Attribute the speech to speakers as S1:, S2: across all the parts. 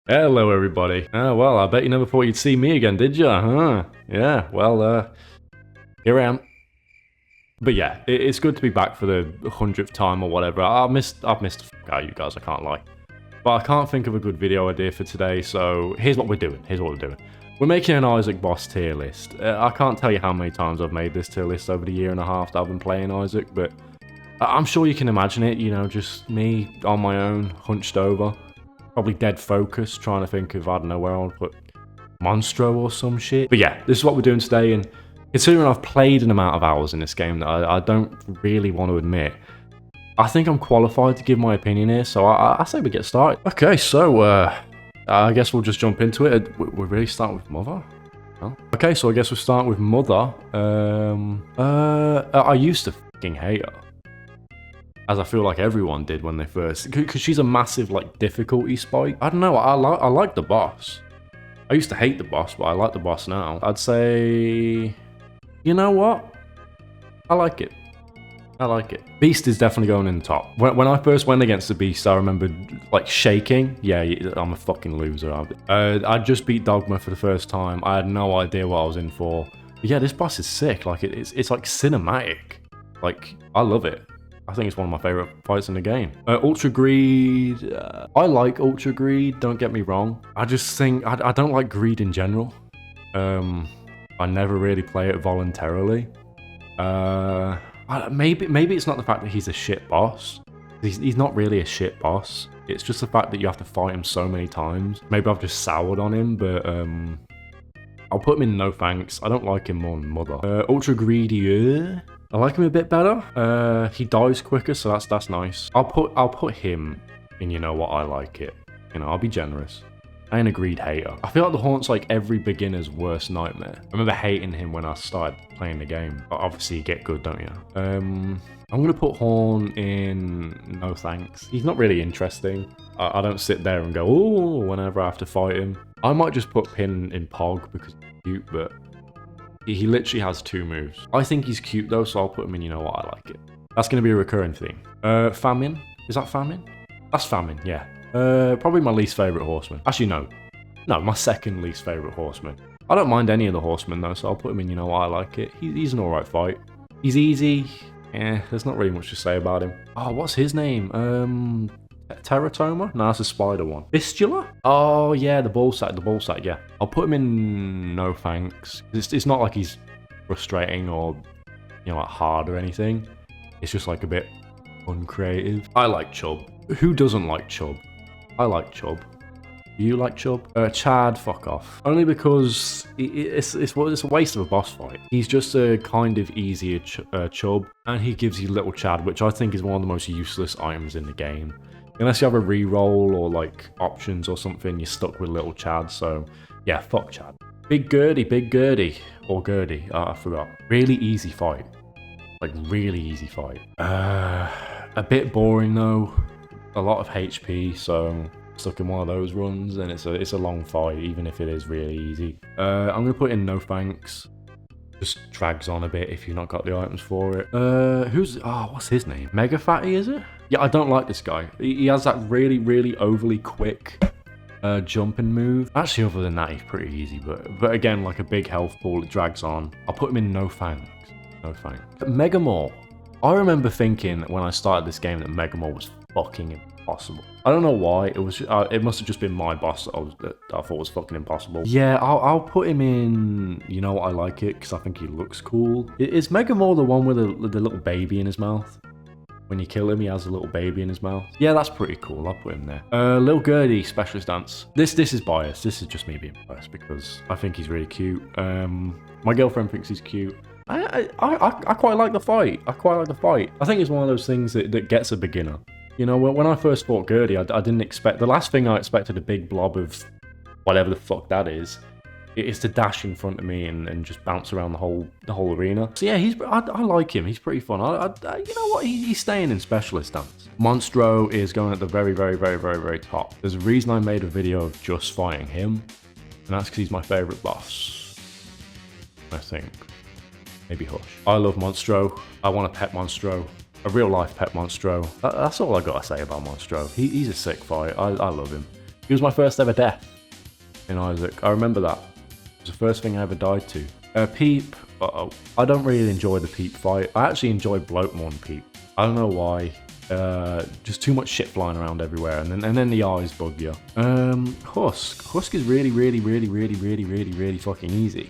S1: Hello, everybody. Well, I bet you never thought you'd see me again, did you? Huh? Yeah, well, here I am. But yeah, it's good to be back for the 100th time or whatever. I've missed the fuck out of you guys, I can't lie. But I can't think of a good video idea for today, so here's what we're doing. We're making an Isaac Boss tier list. I can't tell you how many times I've made this tier list over the year and a half that I've been playing Isaac, but I'm sure you can imagine it, you know, just me on my own, hunched over. Probably dead focused, trying to think of, I don't know where I'll put Monstro or some shit. But yeah, this is what we're doing today, and considering I've played an amount of hours in this game that I don't really want to admit, I think I'm qualified to give my opinion here, so I say we get started. Okay, so I guess we'll just jump into it. We're really starting with Mother? No? Okay, so I guess we'll start with Mother. I used to fucking hate her, as I feel like everyone did when they first, because she's a massive like difficulty spike. I don't know, I like the boss. I used to hate the boss, but I like the boss now. I'd say, you know what? I like it. Beast is definitely going in the top. When I first went against the Beast, I remember like shaking. Yeah, I'm a fucking loser. I just beat Dogma for the first time. I had no idea what I was in for. But yeah, this boss is sick. Like it's like cinematic. Like I love it. I think it's one of my favorite fights in the game. Ultra Greed. I like Ultra Greed, don't get me wrong. I just think, I don't like Greed in general. I never really play it voluntarily. Maybe it's not the fact that he's a shit boss. He's not really a shit boss. It's just the fact that you have to fight him so many times. Maybe I've just soured on him, but I'll put him in no thanks. I don't like him more than Mother. Ultra Greedy, I like him a bit better. He dies quicker, so that's nice. I'll put him in, you know what, I like it. You know, I'll be generous. I ain't a Greed hater. I feel like the Haunt's like every beginner's worst nightmare. I remember hating him when I started playing the game. But obviously you get good, don't you? I'm gonna put Horn in no thanks. He's not really interesting. I don't sit there and go, oh, whenever I have to fight him. I might just put Pin in Pog because he's cute, but he literally has 2 moves. I think he's cute though, so I'll put him in, you know what, I like it. That's going to be a recurring theme. Famine? Is that Famine? That's Famine, yeah. Probably my least favourite horseman. Actually, no, my second least favourite horseman. I don't mind any of the horsemen though, so I'll put him in, you know what, I like it. He's an alright fight. He's easy. There's not really much to say about him. Oh, what's his name? Teratoma? No, that's a spider one. Fistula? Oh, yeah, the ball sack, yeah. I'll put him in no thanks. It's not like he's frustrating or, you know, like hard or anything. It's just like a bit uncreative. I like Chub. Who doesn't like Chub? I like Chub. Do you like Chub? Chad, fuck off. Only because it's a waste of a boss fight. He's just a kind of easier Chub, and he gives you little Chad, which I think is one of the most useless items in the game. Unless you have a reroll or like options or something, you're stuck with little Chad, so yeah, fuck Chad. Big Gertie, or Gertie, I forgot. Really easy fight. Like, really easy fight. A bit boring though. A lot of HP, so I'm stuck in one of those runs, and it's a long fight, even if it is really easy. I'm gonna put in no thanks. Just drags on a bit if you've not got the items for it. What's his name? Mega Fatty, is it? Yeah, I don't like this guy. He has that really, really overly quick jumping move. Actually, other than that, he's pretty easy, but again, like a big health pool, it drags on. I'll put him in no thanks. No thanks. Megamore. I remember thinking when I started this game that Megamore was fucking impossible. I don't know why. It must have just been my boss that I thought was fucking impossible. Yeah, I'll put him in, you know what, I like it because I think he looks cool. Is Megamore the one with the little baby in his mouth? When you kill him, he has a little baby in his mouth. Yeah, that's pretty cool. I'll put him there. Lil Gertie, Specialist Dance. This is biased. This is just me being biased because I think he's really cute. My girlfriend thinks he's cute. I quite like the fight. I think it's one of those things that gets a beginner. You know, when I first fought Gertie, I didn't expect... The last thing I expected, a big blob of whatever the fuck that is to dash in front of me and just bounce around the whole arena. So yeah, I like him. He's pretty fun. You know what? He's staying in Specialist Dance. Monstro is going at the very, very, very, very, very top. There's a reason I made a video of just fighting him, and that's because he's my favourite boss, I think. Maybe Hush. I love Monstro. I want a pet Monstro. A real life pet Monstro. That's all I gotta say about Monstro. He's a sick fight. I love him. He was my first ever death in Isaac. I remember that. It was the first thing I ever died to. Peep. Uh-oh. I don't really enjoy the Peep fight. I actually enjoy Bloatmorn Peep. I don't know why. Just too much shit flying around everywhere, and then the eyes bug you. Husk. Husk is really fucking easy.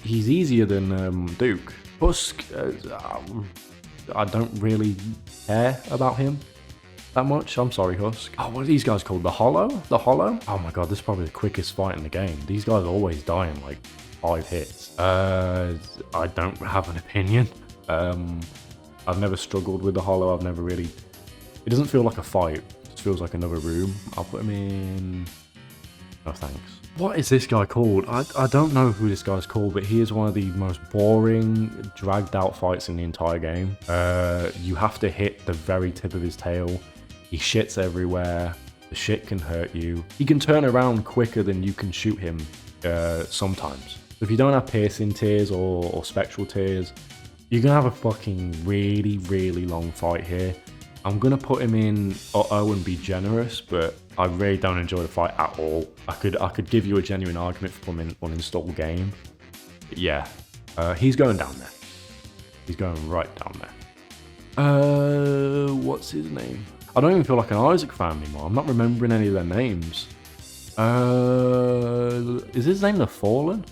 S1: He's easier than Duke. Husk, I don't really care about him that much. I'm sorry, Husk. Oh, what are these guys called? The Hollow? The Hollow? Oh my god, this is probably the quickest fight in the game. These guys always die in like 5 hits. I don't have an opinion. I've never struggled with the Hollow. I've never really... It doesn't feel like a fight. It just feels like another room. I'll put him in... No thanks. What is this guy called? I don't know who this guy's called, but he is one of the most boring, dragged out fights in the entire game. You have to hit the very tip of his tail. He shits everywhere. The shit can hurt you. He can turn around quicker than you can shoot him sometimes. So if you don't have piercing tears or spectral tears, you're going to have a fucking really long fight here. I'm going to put him in O and be generous, but I really don't enjoy the fight at all. I could give you a genuine argument for putting him in uninstall game. But yeah, he's going down there. He's going right down there. What's his name? I don't even feel like an Isaac fan anymore. I'm not remembering any of their names. Is his name The Fallen?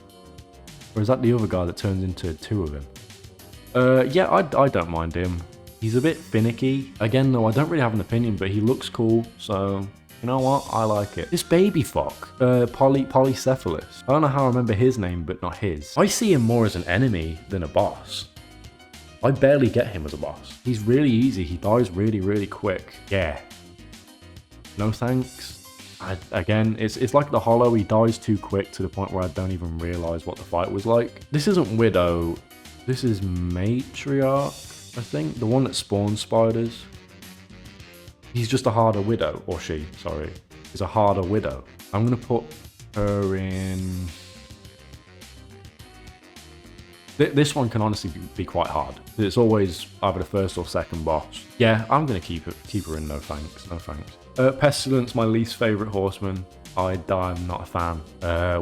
S1: Or is that the other guy that turns into 2 of him? Yeah, I don't mind him. He's a bit finicky. Again, though, I don't really have an opinion, but he looks cool, so you know what? I like it. This baby fuck, Polycephalus. I don't know how I remember his name, but not his. I see him more as an enemy than a boss. I barely get him as a boss. He's really easy. He dies really quick. Yeah. No thanks. Again, it's like the Hollow. He dies too quick to the point where I don't even realize what the fight was like. This isn't Widow. This is Matriarch. I think, the one that spawns spiders. He's just a harder Widow, or she, sorry, is a harder Widow. I'm gonna put her in... This one can honestly be quite hard. It's always either the first or second boss. Yeah, I'm gonna keep her in, no thanks, no thanks. Pestilence, my least favorite horseman. I'm not a fan.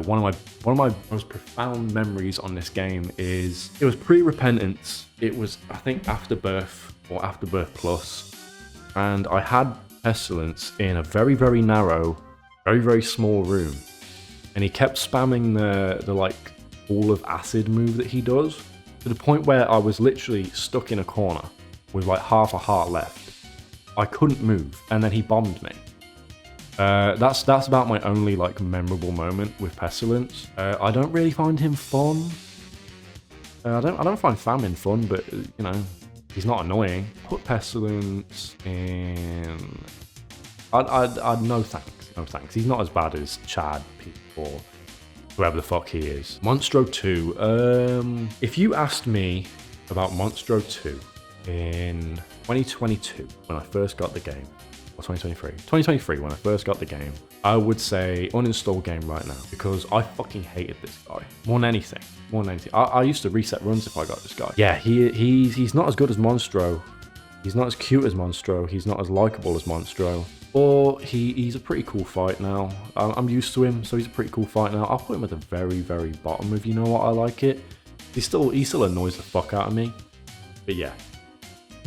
S1: One of my most profound memories on this game is it was pre-Repentance. It was, I think, Afterbirth or Afterbirth Plus, and I had Pestilence in a very narrow, very small room, and he kept spamming the like ball of acid move that he does to the point where I was literally stuck in a corner with like half a heart left. I couldn't move, and then he bombed me. That's about my only like memorable moment with Pestilence. I don't really find him fun. I don't find Famine fun, but you know, he's not annoying. Put Pestilence in. I'd no thanks, no thanks. He's not as bad as Chad, Pete, or whoever the fuck he is. Monstro 2. If you asked me about Monstro 2 in 2022 when I first got the game. Or 2023 when I first got the game, I would say uninstall game right now because I fucking hated this guy more than anything. I used to reset runs if I got this guy. Yeah, he's not as good as Monstro. He's not as cute as Monstro. He's not as likable as Monstro. Or he's a pretty cool fight now. I'm used to him, so he's a pretty cool fight now. I'll put him at the very bottom if you know what I like it. He still annoys the fuck out of me. But yeah,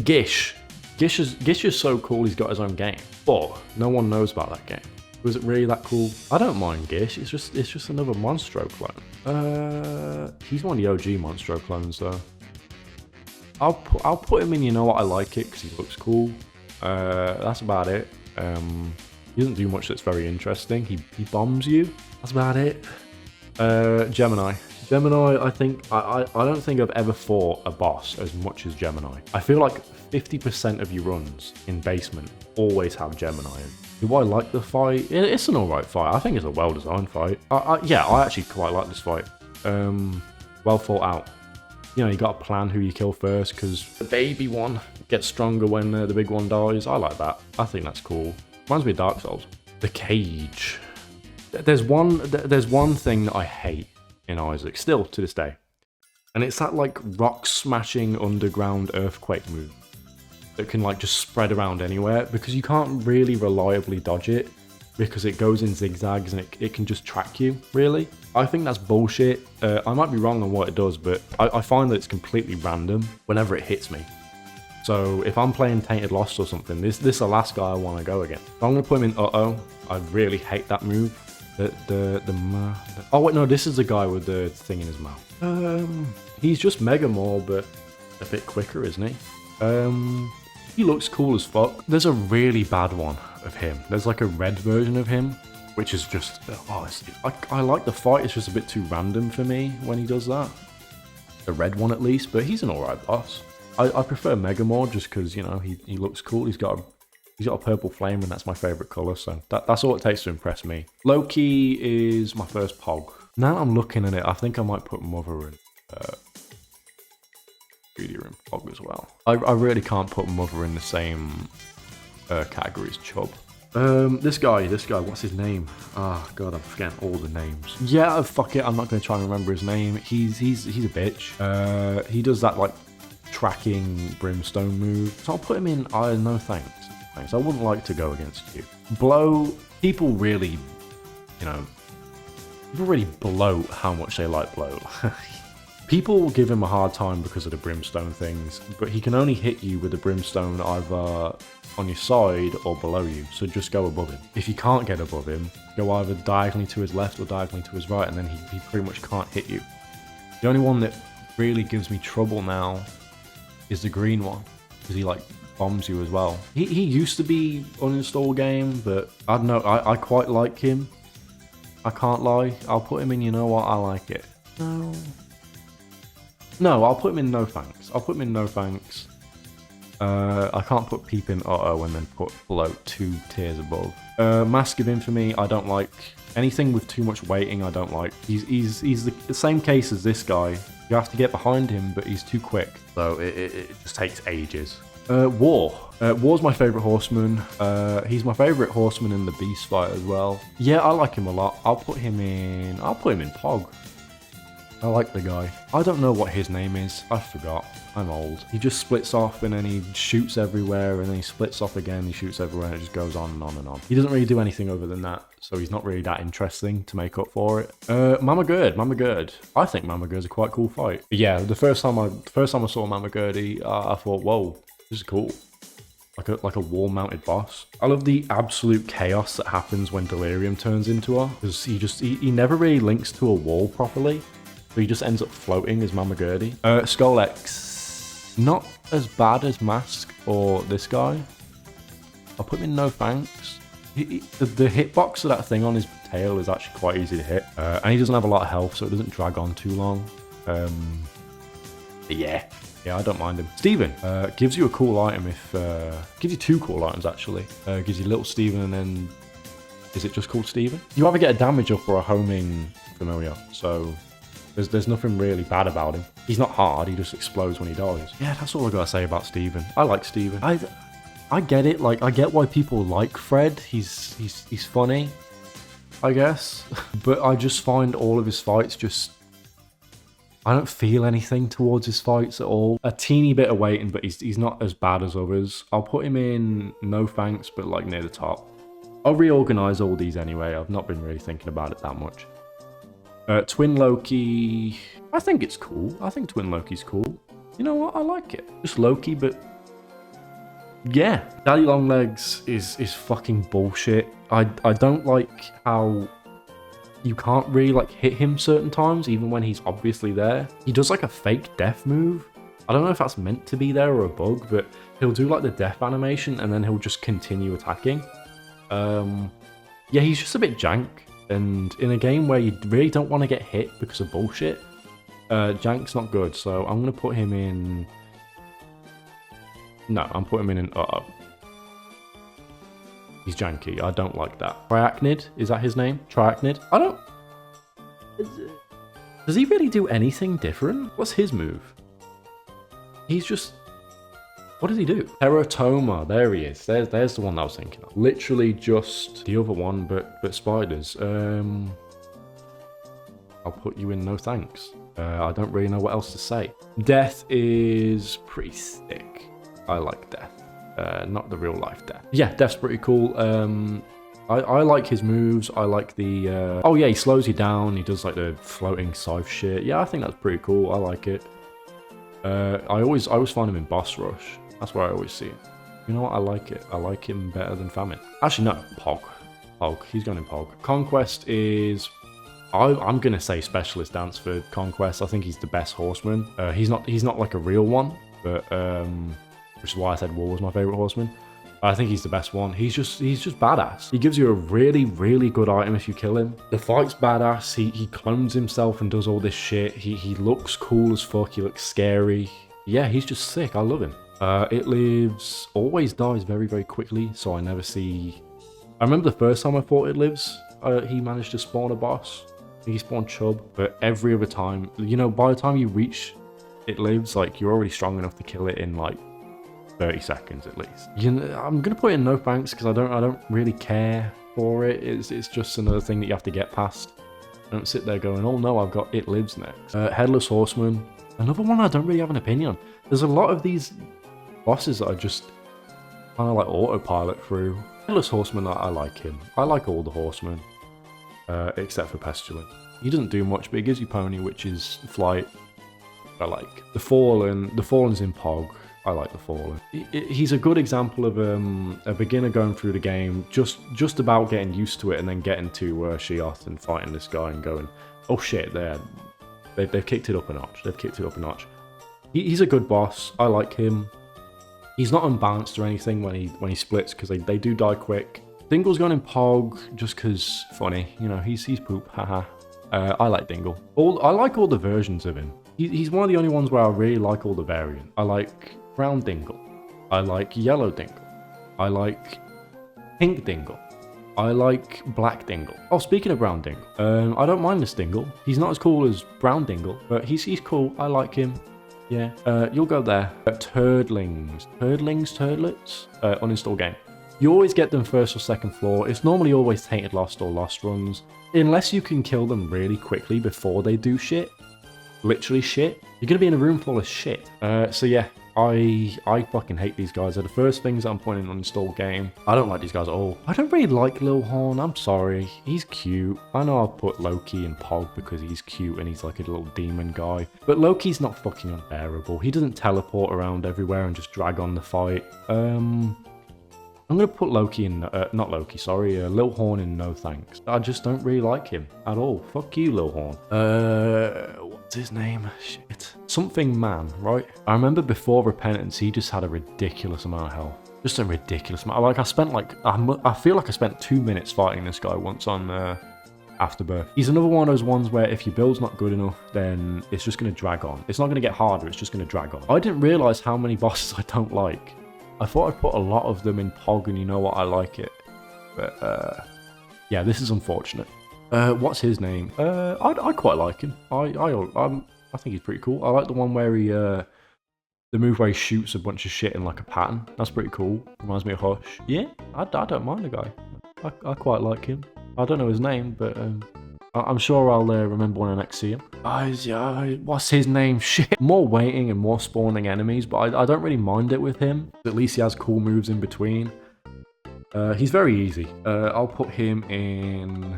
S1: Gish. Gish is so cool, he's got his own game, but no one knows about that game. Was it really that cool? I don't mind Gish, it's just another Monstro clone. He's one of the OG Monstro clones though. I'll put him in, you know what, I like it because he looks cool. That's about it. He doesn't do much that's very interesting. He bombs you. That's about it. Gemini, I think I don't think I've ever fought a boss as much as Gemini. I feel like 50% of your runs in Basement always have Gemini in. Do I like the fight? It's an alright fight. I think it's a well-designed fight. Yeah, I actually quite like this fight. Well thought out. You know, you got to plan who you kill first because the baby one gets stronger when the big one dies. I like that. I think that's cool. Reminds me of Dark Souls. The cage. There's one thing that I hate in Isaac, still to this day. And it's that like rock smashing underground earthquake move that can like just spread around anywhere because you can't really reliably dodge it. because it goes in zigzags and it can just track you, really. I think that's bullshit. I might be wrong on what it does, but I find that it's completely random whenever it hits me. So if I'm playing Tainted Lost or something, this is the last guy I want to go against. So I'm going to put him in Uh-Oh. I really hate that move. Oh wait, no, this is the guy with the thing in his mouth. He's just Mega Maw, but a bit quicker, isn't he? He looks cool as fuck. There's a really bad one of him. There's like a red version of him, which is just, I like the fight. It's just a bit too random for me when he does that. The red one at least, but he's an alright boss. I prefer Mega Maw just because, you know, he looks cool. He's got a purple flame and that's my favourite colour, so that's all it takes to impress me. Loki is my first Pog. Now I'm looking at it, I think I might put Mother in Meteor and Pog as well. I really can't put Mother in the same category as Chub. This guy, what's his name? Ah, God, I'm forgetting all the names. Yeah, fuck it, I'm not going to try and remember his name. He's a bitch. He does that, like, tracking brimstone move. So I'll put him in no thanks. I wouldn't like to go against you. Blow, people really, you know, people really bloat how much they like Blow. People give him a hard time because of the brimstone things, but he can only hit you with the brimstone either on your side or below you, so just go above him. If you can't get above him, go either diagonally to his left or diagonally to his right, and then he pretty much can't hit you. The only one that really gives me trouble now is the green one, because he like bombs you as well. He used to be uninstall game, but I don't know, I quite like him. I can't lie. I'll put him in, you know what, I like it. No, I'll put him in no thanks. I'll put him in no thanks. I can't put Peep in Uh-Oh and then put Bloat 2 tiers above. Mask of Infamy, I don't like. Anything with too much waiting, I don't like. He's the same case as this guy. You have to get behind him, but he's too quick. So it just takes ages. War. War's my favourite horseman. He's my favourite horseman in the Beast fight as well. Yeah, I like him a lot. I'll put him in Pog. I like the guy. I don't know what his name is. I forgot. I'm old. He just splits off and then he shoots everywhere and then he splits off again. He shoots everywhere and it just goes on and on and on. He doesn't really do anything other than that. So he's not really that interesting to make up for it. Mama Gerd. I think Mama Gerd's a quite cool fight. But yeah, the first time I saw Mama Gerd, I thought, whoa, this is cool. Like a wall-mounted boss. I love the absolute chaos that happens when Delirium turns into her. Because he never really links to a wall properly. So he just ends up floating as Mama Gertie. Skull X, not as bad as Mask or this guy. I'll put him in no thanks. The hitbox of that thing on his tail is actually quite easy to hit. And he doesn't have a lot of health, so it doesn't drag on too long. Yeah, I don't mind him. Steven gives you a cool item if... gives you two cool items, actually. Gives you Little Steven and then... Is it just called Steven? You either get a damage up or a homing familiar, so... There's nothing really bad about him. He's not hard, he just explodes when he dies. Yeah, that's all I gotta say about Steven. I like Steven. I get it, like, I get why people like Fred. He's funny, I guess. But I just find all of his fights just... I don't feel anything towards his fights at all. A teeny bit of waiting, but he's not as bad as others. I'll put him in no thanks, but like near the top. I'll reorganize all these anyway. I've not been really thinking about it that much. Twin Loki, I think it's cool. I think Twin Loki's cool. You know what? I like it. Just Loki, but yeah. Daddy Longlegs is fucking bullshit. I don't like how you can't really like hit him certain times, even when he's obviously there. He does like a fake death move. I don't know if that's meant to be there or a bug, but he'll do like the death animation and then he'll just continue attacking. Yeah, he's just a bit jank. And in a game where you really don't want to get hit because of bullshit, jank's not good, so I'm going to put him in... No, I'm putting him in Uh-Oh. He's janky, I don't like that. Triachnid, is that his name? Triachnid? I don't... Does he really do anything different? What's his move? He's just... What does he do? Teratoma, there he is. There's the one that I was thinking of. Literally just the other one, but spiders. I'll put you in no thanks. I don't really know what else to say. Death is pretty sick. I like Death. Not the real life Death. Yeah, Death's pretty cool. I like his moves. I like the, oh yeah, he slows you down. He does like the floating scythe shit. Yeah, I think that's pretty cool. I like it. I always find him in Boss Rush. That's where I always see him. You know what? I like it. I like him better than Famine. Actually, no, Pog. Pog. He's going in Pog. Conquest is... I'm going to say Specialist Dance for Conquest. I think he's the best horseman. He's not like a real one, but which is why I said War was my favorite horseman. I think he's the best one. He's just badass. He gives you a really, really good item if you kill him. The fight's badass. He clones himself and does all this shit. He looks cool as fuck. He looks scary. Yeah, he's just sick. I love him. It lives always dies very, very quickly, so I never see... I remember the first time I fought It Lives, he managed to spawn a boss. He spawned Chub, but every other time, you know, by the time you reach It Lives, like, you're already strong enough to kill it in, like, 30 seconds at least. You know, I'm gonna put in no thanks because I don't really care for it. It's just another thing that you have to get past. Don't sit there going, oh no, I've got It Lives next. Headless Horseman, another one I don't really have an opinion on. There's a lot of these bosses that I just kind of like autopilot through. Headless Horseman, I like him. I like all the horsemen, except for Pestilent. He doesn't do much, but he gives you Pony, which is flight. I like. The Fallen's in Pog. I like the Fallen. He's a good example of a beginner going through the game, just about getting used to it, and then getting to Sheoth and fighting this guy and going, oh shit, they've kicked it up a notch. They've kicked it up a notch. He's a good boss. I like him. He's not unbalanced or anything when he splits, because they do die quick. Dingle's gone in Pog just because funny. You know, he's poop. Haha. I like Dingle. I like all the versions of him. He's one of the only ones where I really like all the variants. I like Brown Dingle. I like Yellow Dingle. I like Pink Dingle. I like Black Dingle. Oh, speaking of Brown Dingle, I don't mind this Dingle. He's not as cool as Brown Dingle, but he's cool. I like him. Yeah. You'll go there. Turdlings. Turdlets? Uninstall game. You always get them first or second floor. It's normally always Tainted Lost or Lost runs. Unless you can kill them really quickly before they do shit. Literally shit. You're gonna be in a room full of shit. So yeah, I fucking hate these guys. They're the first things I'm putting on install game. I don't like these guys at all. I don't really like Lil Horn. I'm sorry. He's cute. I know I'll put Loki in Pog because he's cute and he's like a little demon guy. But Loki's not fucking unbearable. He doesn't teleport around everywhere and just drag on the fight. I'm gonna put Loki in, not Loki, sorry, Lil Horn in no thanks. I just don't really like him at all. Fuck you, Lil Horn. What's his name? Shit. Something Man, right? I remember before Repentance, he just had a ridiculous amount of health. Just a ridiculous amount. Like, I feel like I spent 2 minutes fighting this guy once on Afterbirth. He's another one of those ones where if your build's not good enough, then it's just gonna drag on. It's not gonna get harder, it's just gonna drag on. I didn't realize how many bosses I don't like. I thought I'd put a lot of them in Pog, and you know what, I like it. But, yeah, this is unfortunate. What's his name? I quite like him. I think he's pretty cool. I like the one where he, the move where he shoots a bunch of shit in like a pattern. That's pretty cool. Reminds me of Hush. Yeah, I don't mind the guy. I quite like him. I don't know his name, but I'm sure I'll remember when I next see him. What's his name? Shit. More waiting and more spawning enemies, but I don't really mind it with him. At least he has cool moves in between. He's very easy. I'll put him in...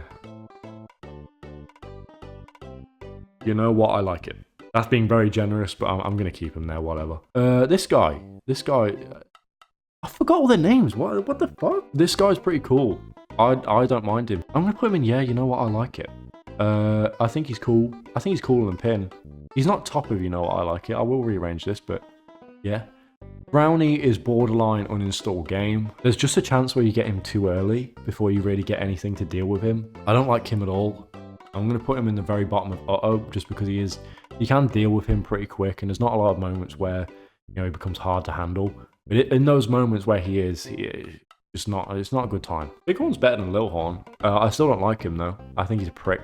S1: You know what? I like it. That's being very generous, but I'm going to keep him there, whatever. This guy. I forgot all their names. What the fuck? This guy's pretty cool. I don't mind him. I'm going to put him in, yeah, you know what? I like it. I think he's cool. I think he's cooler than Pin. He's not top of, you know what, I like it. I will rearrange this, but yeah. Brownie is borderline uninstall game. There's just a chance where you get him too early before you really get anything to deal with him. I don't like him at all. I'm going to put him in the very bottom of Otto just because you can deal with him pretty quick, and there's not a lot of moments where, you know, he becomes hard to handle. But in those moments where it's not a good time. Bighorn's better than Lil Horn. I still don't like him though. I think he's a prick.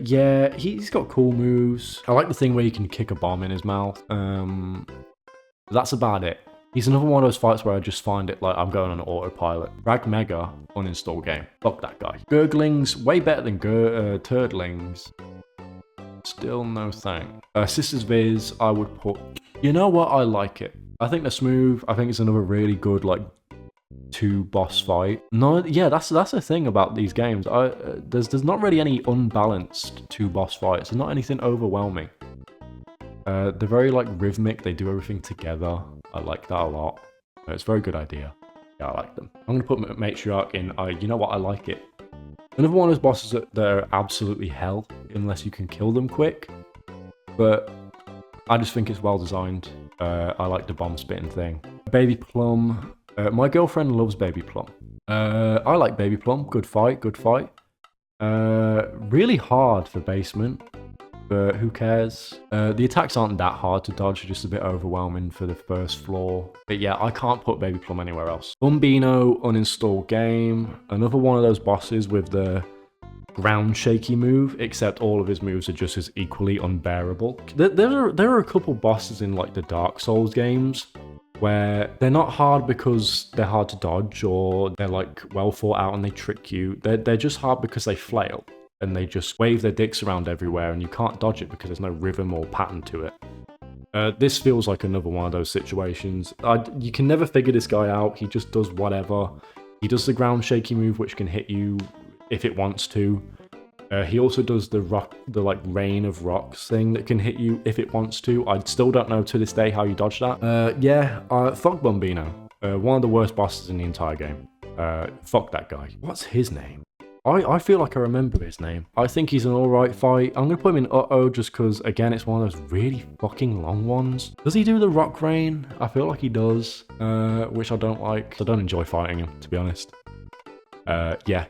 S1: Yeah, he's got cool moves. I like the thing where you can kick a bomb in his mouth. That's about it. He's another one of those fights where I just find it like I'm going on autopilot. Rag Mega, uninstall game. Fuck that guy. Gurglings, way better than Turdlings. Still no thing. Sisters Viz, I would put... You know what? I like it. I think they're smooth. I think it's another really good, like, two boss fight. No, yeah, that's the thing about these games. There's not really any unbalanced two boss fights. There's not anything overwhelming. They're very like rhythmic. They do everything together. I like that a lot. It's a very good idea. Yeah, I like them. I'm gonna put Matriarch in. You know what? I like it. Another one of those bosses that are absolutely hell unless you can kill them quick. But I just think it's well designed. I like the bomb spitting thing. Baby Plum. My girlfriend loves Baby Plum. I like Baby Plum. Good fight, good fight. Really hard for basement, but who cares? The attacks aren't that hard to dodge, just a bit overwhelming for the first floor. But yeah, I can't put Baby Plum anywhere else. Bumbino, uninstall game. Another one of those bosses with the ground shaky move, except all of his moves are just as equally unbearable. There are a couple bosses in like the Dark Souls games where they're not hard because they're hard to dodge or they're like well thought out and they trick you. They're just hard because they flail and they just wave their dicks around everywhere and you can't dodge it because there's no rhythm or pattern to it. This feels like another one of those situations. You can never figure this guy out. He just does whatever. He does the ground shaky move, which can hit you if it wants to. He also does the like rain of rocks thing that can hit you if it wants to. I still don't know to this day how you dodge that. Fuck Bumbino. One of the worst bosses in the entire game. Fuck that guy. What's his name? I feel like I remember his name. I think he's an alright fight. I'm gonna put him in Uh-Oh just because, again, it's one of those really fucking long ones. Does he do the rock rain? I feel like he does, which I don't like. I don't enjoy fighting him, to be honest. Yeah,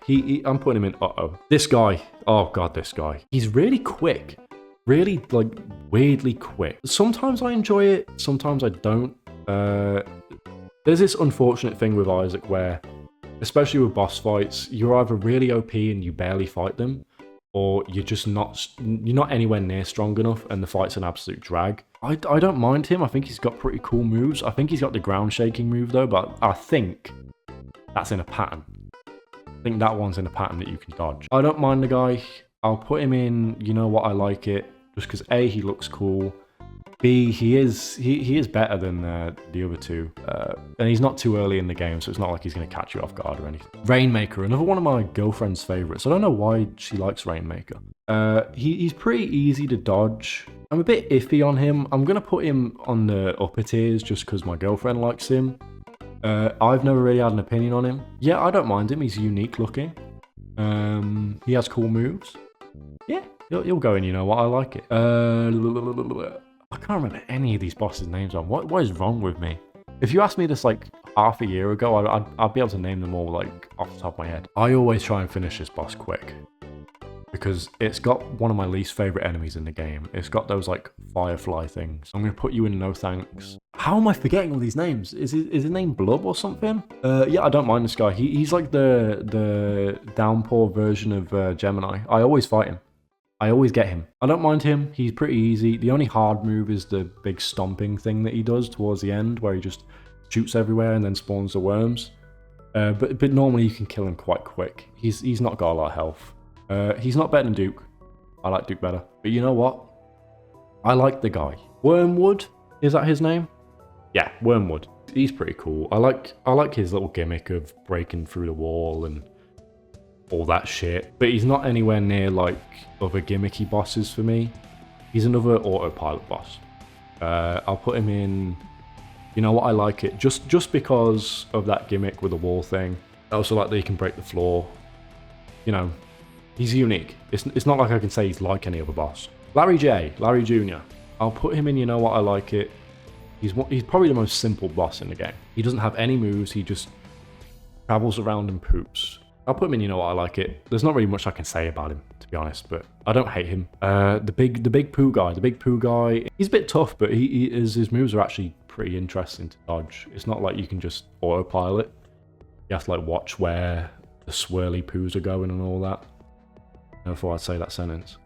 S1: I'm putting him in Uh-Oh. This guy, oh god, this guy. He's really quick. Really, like, weirdly quick. Sometimes I enjoy it, sometimes I don't. There's this unfortunate thing with Isaac where, especially with boss fights, you're either really OP and you barely fight them, or you're not anywhere near strong enough and the fight's an absolute drag. I don't mind him. I think he's got pretty cool moves. I think he's got the ground shaking move though, but I think that's in a pattern. I think that one's in a pattern that you can dodge. I don't mind the guy. I'll put him in, you know what, I like it, just because A, he looks cool. B, he is better than the other two, and he's not too early in the game, so it's not like he's going to catch you off guard or anything. Rainmaker, another one of my girlfriend's favorites. I don't know why she likes Rainmaker. He's pretty easy to dodge. I'm a bit iffy on him. I'm going to put him on the upper tiers just because my girlfriend likes him. I've never really had an opinion on him. Yeah, I don't mind him. He's unique looking. He has cool moves. Yeah, he'll go in, you know what, I like it. I can't remember any of these bosses' names on. What is wrong with me? If you asked me this like half a year ago, I'd be able to name them all like off the top of my head. I always try and finish this boss quick because it's got one of my least favorite enemies in the game. It's got those like firefly things. I'm gonna put you in no thanks. How am I forgetting all these names? Is his name Blub or something? Yeah, I don't mind this guy. He's like the downpour version of Gemini. I always fight him. I always get him. I don't mind him. He's pretty easy. The only hard move is the big stomping thing that he does towards the end where he just shoots everywhere and then spawns the worms. But normally you can kill him quite quick. He's not got a lot of health. He's not better than Duke. I like Duke better. But you know what? I like the guy. Wormwood? Is that his name? Yeah, Wormwood. He's pretty cool. I like his little gimmick of breaking through the wall and all that shit, but he's not anywhere near like other gimmicky bosses for me. He's another autopilot boss. I'll put him in, you know what, I like it just because of that gimmick with the wall thing. I also like that he can break the floor. You know, he's unique. It's not like I can say he's like any other boss. Larry Jr. I'll put him in, you know what, I like it. He's probably the most simple boss in the game. He doesn't have any moves, he just travels around and poops. I'll put him in, you know what, I like it. There's not really much I can say about him, to be honest, but I don't hate him. The big poo guy, he's a bit tough, but his moves are actually pretty interesting to dodge. It's not like you can just autopilot. You have to like watch where the swirly poos are going and all that. I thought I'd say that sentence.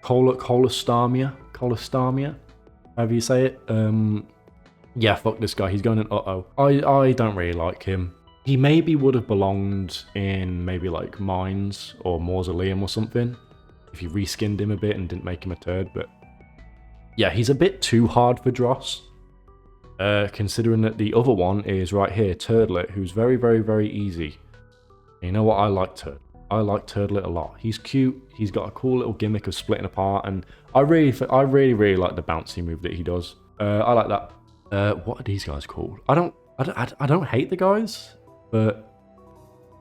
S1: Colostamia, however you say it. Yeah, fuck this guy, he's going in Uh-Oh. I don't really like him. He maybe would have belonged in maybe like Mines or Mausoleum or something if you reskinned him a bit and didn't make him a turd, but yeah, he's a bit too hard for Dross. Considering that the other one is right here, Turdlet, who's very, very, very easy. And you know what? I like Turdlet. I like Turdlet a lot. He's cute. He's got a cool little gimmick of splitting apart, and I really, really like the bouncy move that he does. I like that. What are these guys called? I don't hate the guys, but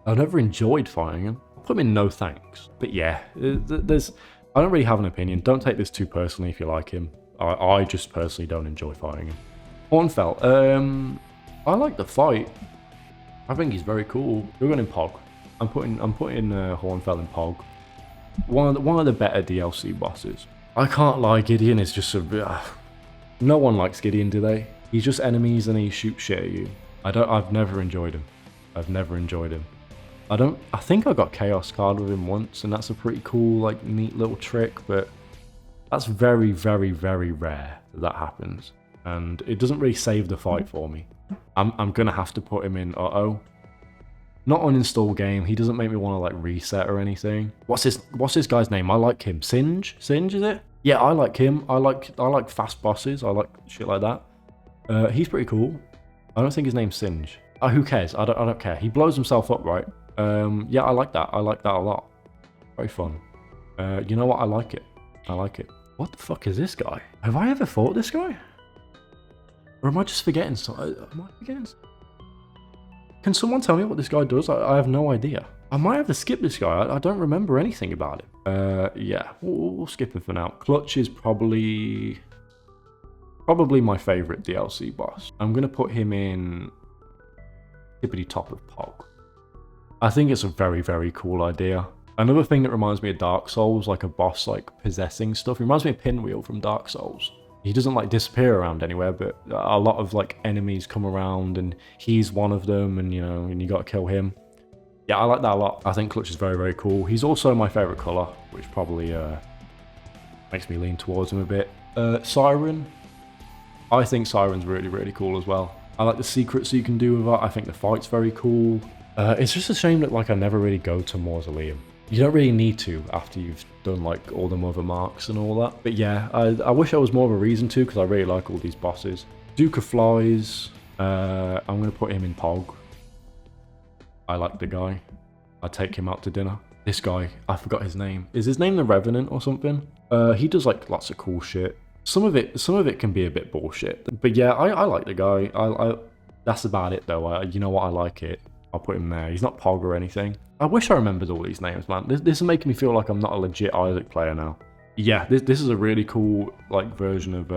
S1: I've never enjoyed fighting them. I'll put them in no thanks. But yeah, I don't really have an opinion. Don't take this too personally if you like him. I just personally don't enjoy fighting him. Hornfelt. I like the fight. I think he's very cool. We're going in Pog. I'm putting Hornfelt in Pog. One of the better DLC bosses. I can't lie, Gideon is just a... no one likes Gideon, do they? He's just enemies and he shoots shit at you. I've never enjoyed him. I've never enjoyed him. I think I got Chaos card with him once, and that's a pretty cool, like, neat little trick, but that's very, very, very rare that happens. And it doesn't really save the fight for me. I'm gonna have to put him in not uninstall game. He doesn't make me want to like reset or anything. What's this guy's name? I like him. Singe is it? Yeah, I like him. I like fast bosses. I like shit like that. He's pretty cool. I don't think his name's Singe. Who cares? I don't care. He blows himself up, right? Yeah, I like that. I like that a lot. Very fun. You know what? I like it. I like it. What the fuck is this guy? Have I ever fought this guy? Or am I just forgetting something? Am I forgetting something? Can someone tell me what this guy does? I have no idea. I might have to skip this guy. I don't remember anything about him. Yeah, we'll skip him for now. Clutch is probably my favorite DLC boss. I'm gonna put him in tippity top of Pog. I think it's a very, very cool idea. Another thing that reminds me of Dark Souls, like a boss like possessing stuff. It reminds me of Pinwheel from Dark Souls. He doesn't like disappear around anywhere, but a lot of like enemies come around and he's one of them, and and you gotta kill him. Yeah, I like that a lot. I think Clutch is very, very cool. He's also my favorite color, which probably makes me lean towards him a bit. Siren. I think Siren's really, really cool as well. I like the secrets you can do with that. I think the fight's very cool. It's just a shame that like I never really go to Mausoleum. You don't really need to after you've done like all the Mother Marks and all that. But yeah, I wish there was more of a reason to, because I really like all these bosses. Duke of Flies. I'm going to put him in Pog. I like the guy. I'd take him out to dinner. This guy, I forgot his name. Is his name the Revenant or something? He does like lots of cool shit. Some of it can be a bit bullshit. But yeah, I like the guy. That's about it though. You know what? I like it. I'll put him there. He's not Pog or anything. I wish I remembered all these names, man. This is making me feel like I'm not a legit Isaac player now. Yeah, this is a really cool like version of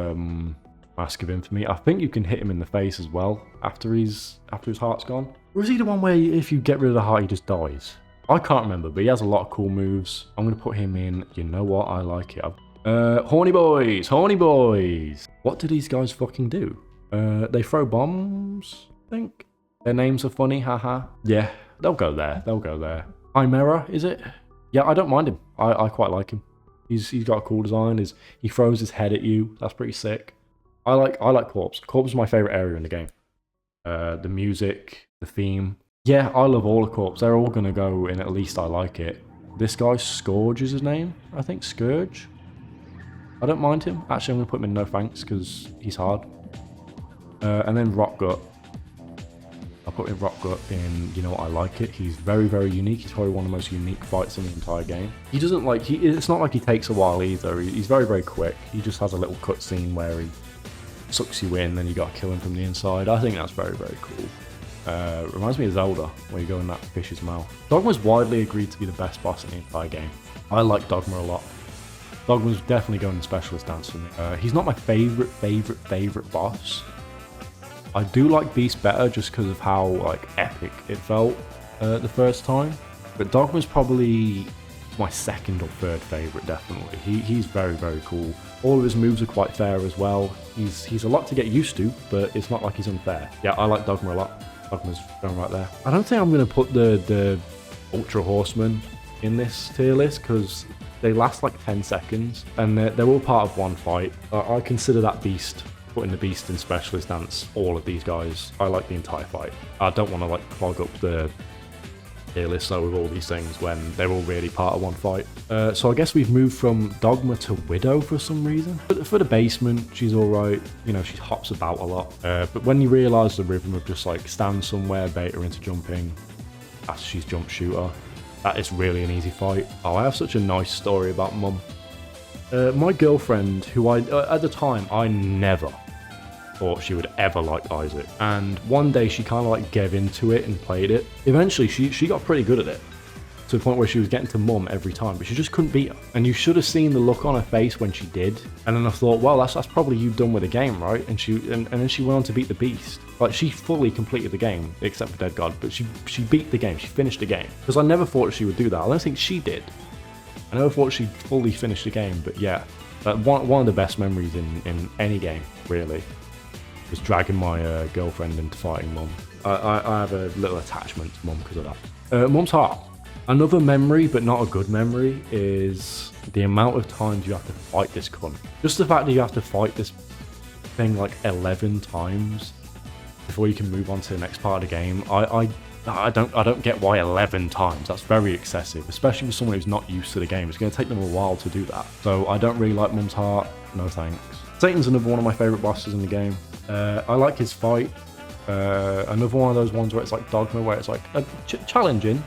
S1: Mask of Infamy. I think you can hit him in the face as well after his heart's gone. Or is he the one where if you get rid of the heart, he just dies? I can't remember, but he has a lot of cool moves. I'm gonna put him in. You know what? I like it. Horny boys, horny boys. What do these guys fucking do? They throw bombs, I think. Their names are funny, haha. Yeah, they'll go there. They'll go there. Chimera, is it? Yeah, I don't mind him. I quite like him. He's got a cool design. He throws his head at you. That's pretty sick. I like Corpse. Corpse is my favorite area in the game. The music, the theme. Yeah, I love all of Corpse. They're all gonna go in at least I like it. This guy, Scourge is his name. I think Scourge. I don't mind him. Actually, I'm gonna put him in no thanks because he's hard. And then Rockgut. I'll put Rockgut in, you know what, I like it. He's very, very unique. He's probably one of the most unique fights in the entire game. He doesn't like, it's not like he takes a while either. He's very, very quick. He just has a little cutscene where he sucks you in, then you gotta kill him from the inside. I think that's very, very cool. Reminds me of Zelda, where you go in that fish's mouth. Dogma's widely agreed to be the best boss in the entire game. I like Dogma a lot. Dogma's definitely going in Specialist Dance for me. He's not my favorite boss. I do like Beast better just because of how like epic it felt the first time. But Dogma's probably my second or third favorite, definitely. He's very, very cool. All of his moves are quite fair as well. He's a lot to get used to, but it's not like he's unfair. Yeah, I like Dogma a lot. Dogma's going right there. I don't think I'm going to put the Ultra Horsemen in this tier list because they last like 10 seconds and they're all part of one fight. I consider that Beast. Putting the Beast in Specialist Dance, all of these guys, I like the entire fight. I don't want to like clog up the ridiculous though with all these things when they're all really part of one fight. So I guess we've moved from Dogma to Widow for some reason. But for the basement, she's alright. You know, she hops about a lot. But when you realise the rhythm of just like stand somewhere, bait her into jumping, after she's jump shooter, that is really an easy fight. Oh, I have such a nice story about Mum. My girlfriend, who at the time, I never thought she would ever like Isaac. And one day she kind of like gave into it and played it. Eventually she got pretty good at it, to the point where she was getting to Mum every time, but she just couldn't beat her. And you should have seen the look on her face when she did. And then I thought, well, that's probably you done with the game, right? And then she went on to beat the Beast. Like, she fully completed the game, except for Dead God, but she beat the game, she finished the game. Because I never thought she would do that. I don't think she did. I never thought she'd fully finish the game, but yeah. One of the best memories in any game, really, was dragging my girlfriend into fighting Mum. I have a little attachment to Mum because of that. Mum's Heart. Another memory, but not a good memory, is the amount of times you have to fight this cunt. Just the fact that you have to fight this thing like 11 times before you can move on to the next part of the game. I don't get why 11 times. That's very excessive, especially for someone who's not used to the game. It's going to take them a while to do that. So I don't really like Mum's Heart. No thanks. Satan's another one of my favourite bosses in the game. I like his fight. Another one of those ones where it's like Dogma, where it's like challenging,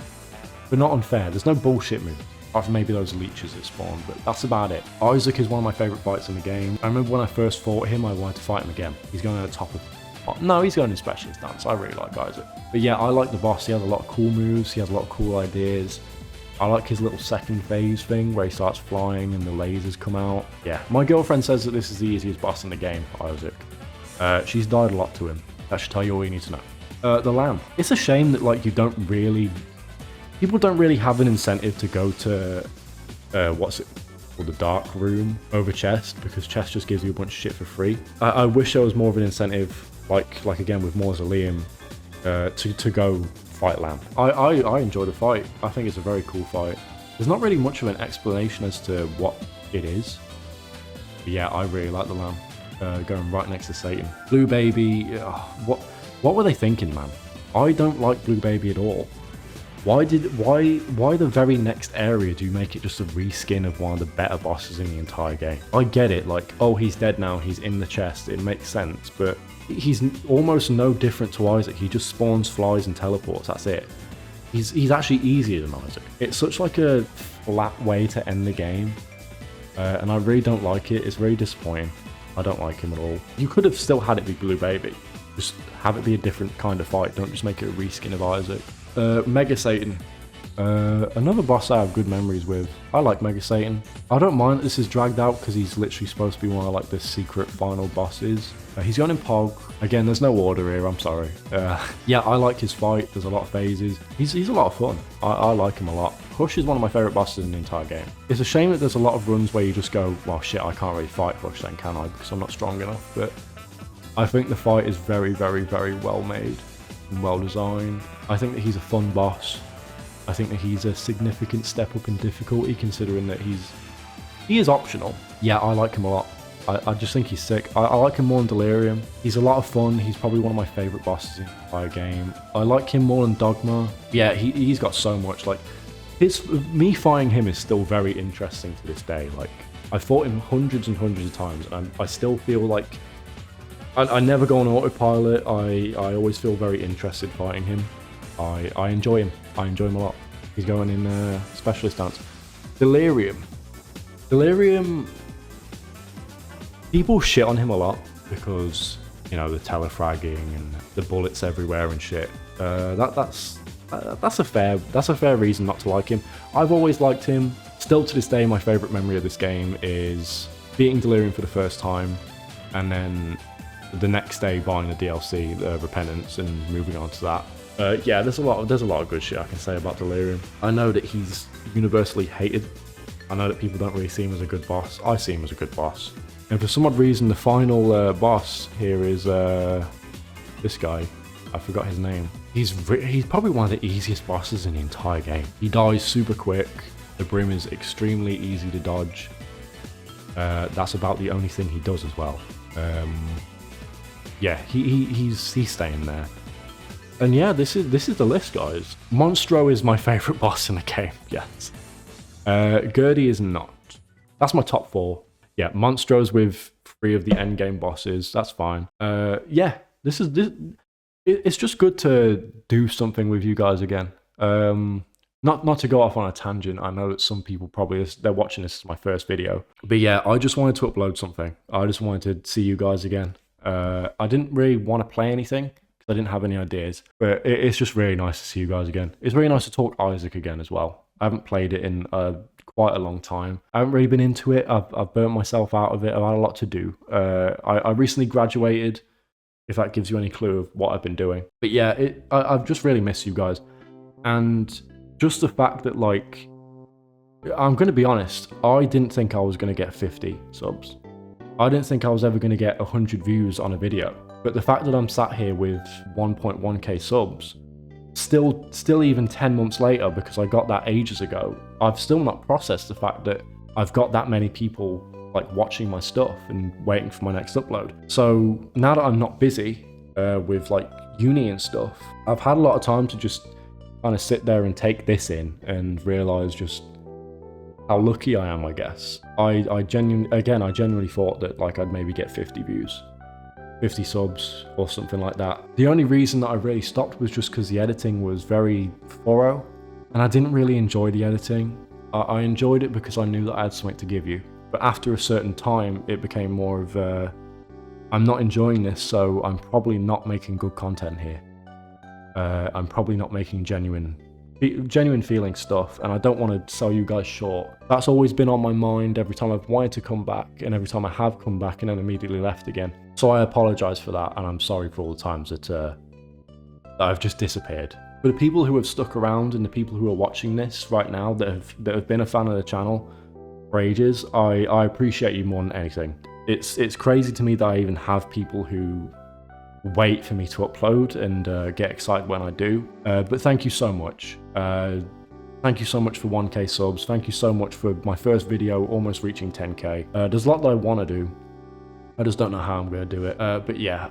S1: but not unfair. There's no bullshit move. Apart from maybe those leeches that spawn, but that's about it. Isaac is one of my favourite fights in the game. I remember when I first fought him, I wanted to fight him again. He's going at the top of... No, he's going in specialist stance. I really like Isaac. But yeah, I like the boss. He has a lot of cool moves. He has a lot of cool ideas. I like his little second phase thing where he starts flying and the lasers come out. Yeah, my girlfriend says that this is the easiest boss in the game, Isaac. She's died a lot to him. That should tell you all you need to know. The Lamb. It's a shame that like people don't really have an incentive to go to what's it called, the Dark Room over Chest, because Chest just gives you a bunch of shit for free. I wish there was more of an incentive, like again with Mausoleum, to go fight Lamb. I enjoy the fight. I think it's a very cool fight. There's not really much of an explanation as to what it is. But yeah, I really like the Lamb. Going right next to Satan. Blue Baby, what were they thinking, man? I don't like Blue Baby at all. Why the very next area do you make it just a reskin of one of the better bosses in the entire game? I get it, like, oh, he's dead now, he's in the chest, it makes sense, but he's almost no different to Isaac. He just spawns, flies, and teleports, that's it. He's actually easier than Isaac. It's such like a flat way to end the game, and I really don't like it. It's very disappointing. I don't like him at all. You could have still had it be Blue Baby. Just have it be a different kind of fight. Don't just make it a reskin of Isaac. Mega Satan. Another boss I have good memories with. I like Mega Satan. I don't mind that this is dragged out because he's literally supposed to be one of like the secret final bosses. He's gone in Pog. Again, there's no order here, I'm sorry. Yeah, I like his fight. There's a lot of phases. He's a lot of fun. I like him a lot. Hush is one of my favourite bosses in the entire game. It's a shame that there's a lot of runs where you just go, well shit, I can't really fight Hush then, can I? Because I'm not strong enough. But I think the fight is very, very, very well made and well designed. I think that he's a fun boss. I think that he's a significant step up in difficulty, considering that he is optional. Yeah, I like him a lot. I just think he's sick. I like him more in Delirium. He's a lot of fun. He's probably one of my favourite bosses in the entire game. I like him more than Dogma. Yeah, he's got so much. Like, me fighting him is still very interesting to this day. Like, I fought him hundreds and hundreds of times, and I still feel like I never go on autopilot. I always feel very interested fighting him. I enjoy him. I enjoy him a lot. He's going in specialist stance. Delirium. People shit on him a lot because, you know, the telefragging and the bullets everywhere and shit. That's a fair reason not to like him. I've always liked him. Still to this day, my favourite memory of this game is beating Delirium for the first time, and then the next day buying the DLC, Repentance, and moving on to that. Yeah, there's a lot of good shit I can say about Delirium. I know that he's universally hated. I know that people don't really see him as a good boss. I see him as a good boss. And for some odd reason, the final boss here is this guy. I forgot his name. He's probably one of the easiest bosses in the entire game. He dies super quick. The Brim is extremely easy to dodge. That's about the only thing he does as well. Yeah, he's staying there. And yeah, this is the list, guys. Monstro is my favorite boss in the game. Yes. Gurdy is not. That's my top 4. Yeah, Monstro's with 3 of the end game bosses. That's fine. Yeah, this. It's just good to do something with you guys again. Not to go off on a tangent. I know that some people probably they're watching this as my first video, but yeah, I just wanted to upload something. I just wanted to see you guys again. I didn't really want to play anything because I didn't have any ideas, but it's just really nice to see you guys again. It's really nice to talk Isaac again as well. I haven't played it in quite a long time. I haven't really been into it. I've burnt myself out of it. I've had a lot to do. I recently graduated, if that gives you any clue of what I've been doing. But yeah, I've just really missed you guys. And just the fact that, like, I'm going to be honest, I didn't think I was going to get 50 subs. I didn't think I was ever going to get 100 views on a video. But the fact that I'm sat here with 1.1k subs, still even 10 months later, because I got that ages ago, I've still not processed the fact that I've got that many people like watching my stuff and waiting for my next upload. So now that I'm not busy with like uni and stuff, I've had a lot of time to just kind of sit there and take this in and realize just how lucky I am, I guess. I genuinely thought that like I'd maybe get 50 views, 50 subs or something like that. The only reason that I really stopped was just because the editing was very thorough and I didn't really enjoy the editing. I enjoyed it because I knew that I had something to give you. But after a certain time, it became more of I'm not enjoying this, so I'm probably not making good content here. I'm probably not making genuine feeling stuff, and I don't want to sell you guys short. That's always been on my mind every time I've wanted to come back, and every time I have come back and then immediately left again. So I apologize for that, and I'm sorry for all the times that I've just disappeared. For the people who have stuck around and the people who are watching this right now that have been a fan of the channel for ages, I appreciate you more than anything. It's crazy to me that I even have people who wait for me to upload and get excited when I do. But thank you so much. Thank you so much for 1k subs. Thank you so much for my first video almost reaching 10k. There's a lot that I want to do. I just don't know how I'm going to do it. But yeah,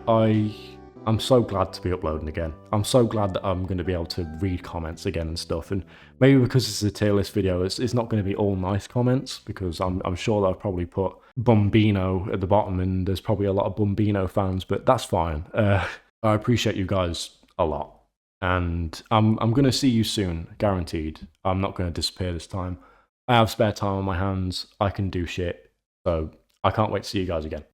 S1: I'm so glad to be uploading again. I'm so glad that I'm going to be able to read comments again and stuff. And maybe because this is a tier list video, it's not going to be all nice comments, because I'm sure that I've probably put Bumbino at the bottom and there's probably a lot of Bumbino fans, but that's fine. I appreciate you guys a lot. And I'm going to see you soon, guaranteed. I'm not going to disappear this time. I have spare time on my hands. I can do shit. So I can't wait to see you guys again.